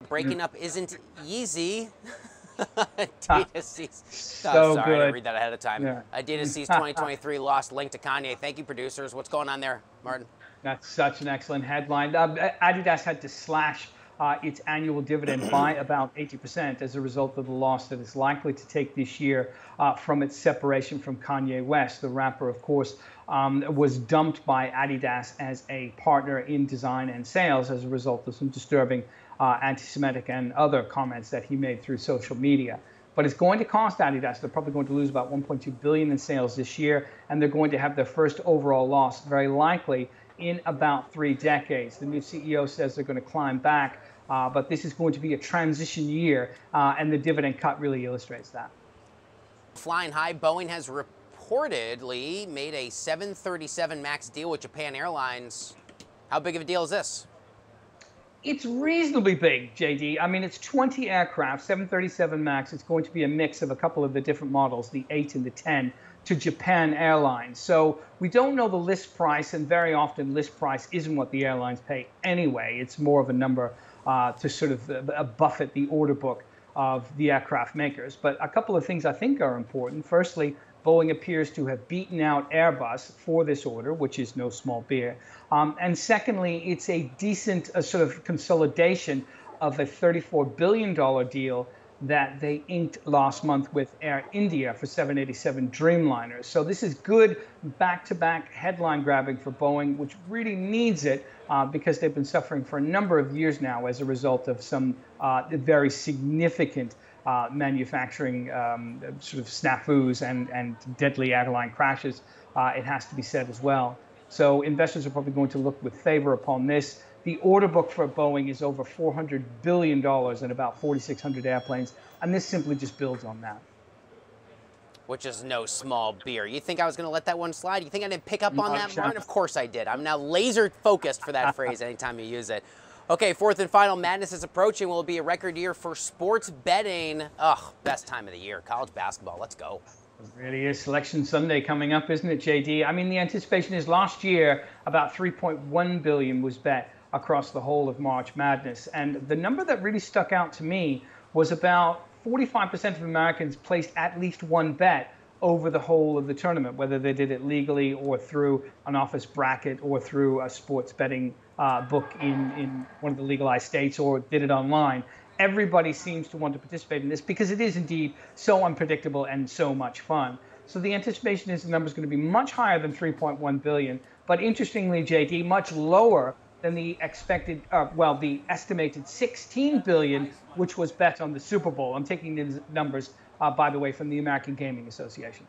Breaking up isn't easy. Adidas sees. So Oh, sorry, I good. didn't read that ahead of time. Yeah. Adidas sees 2023 lost link to Kanye. Thank you, producers. What's going on there, Martin? That's such an excellent headline. Adidas had to slash its annual dividend by about 80% as a result of the loss that it's likely to take this year from its separation from Kanye West. The rapper, of course, was dumped by Adidas as a partner in design and sales as a result of some disturbing anti-Semitic and other comments that he made through social media. But it's going to cost Adidas. They're probably going to lose about 1.2 billion in sales this year, and they're going to have their first overall loss, very likely in about 3 decades. The new CEO says they're going to climb back, but this is going to be a transition year, and the dividend cut really illustrates that. Flying high, Boeing has reportedly made a 737 MAX deal with Japan Airlines. How big of a deal is this? It's reasonably big, JD. I mean, it's 20 aircraft, 737 MAX. It's going to be a mix of a couple of the different models, the 8 and the 10, to Japan Airlines. So we don't know the list price, and very often list price isn't what the airlines pay anyway. It's more of a number to sort of buffet the order book of the aircraft makers. But a couple of things I think are important. Firstly, Boeing appears to have beaten out Airbus for this order, which is no small beer. And secondly, it's a decent sort of consolidation of a $34 billion deal that they inked last month with Air India for 787 Dreamliners. So this is good back-to-back headline grabbing for Boeing, which really needs it because they've been suffering for a number of years now as a result of some very significant manufacturing sort of snafus and deadly airline crashes, it has to be said as well. So investors are probably going to look with favor upon this. The order book for Boeing is over $400 billion and about 4,600 airplanes, and this simply just builds on that. Which is no small beer. You think I was going to let that one slide? You think I didn't pick up on that, Martin? Of course I did. I'm now laser focused for that phrase anytime you use it. Okay, fourth and final, madness is approaching. Will it be a record year for sports betting? Ugh, best time of the year, college basketball. Let's go. It really is Selection Sunday coming up, isn't it, JD? I mean, the anticipation is last year about 3.1 billion was bet across the whole of March Madness. And the number that really stuck out to me was about 45% of Americans placed at least one bet over the whole of the tournament, whether they did it legally or through an office bracket or through a sports betting book in one of the legalized states or did it online. Everybody seems to want to participate in this because it is indeed so unpredictable and so much fun. So the anticipation is the number is going to be much higher than 3.1 billion, but interestingly, JD, much lower than the expected, the estimated 16 billion, which was bet on the Super Bowl. I'm taking these numbers, by the way, from the American Gaming Association.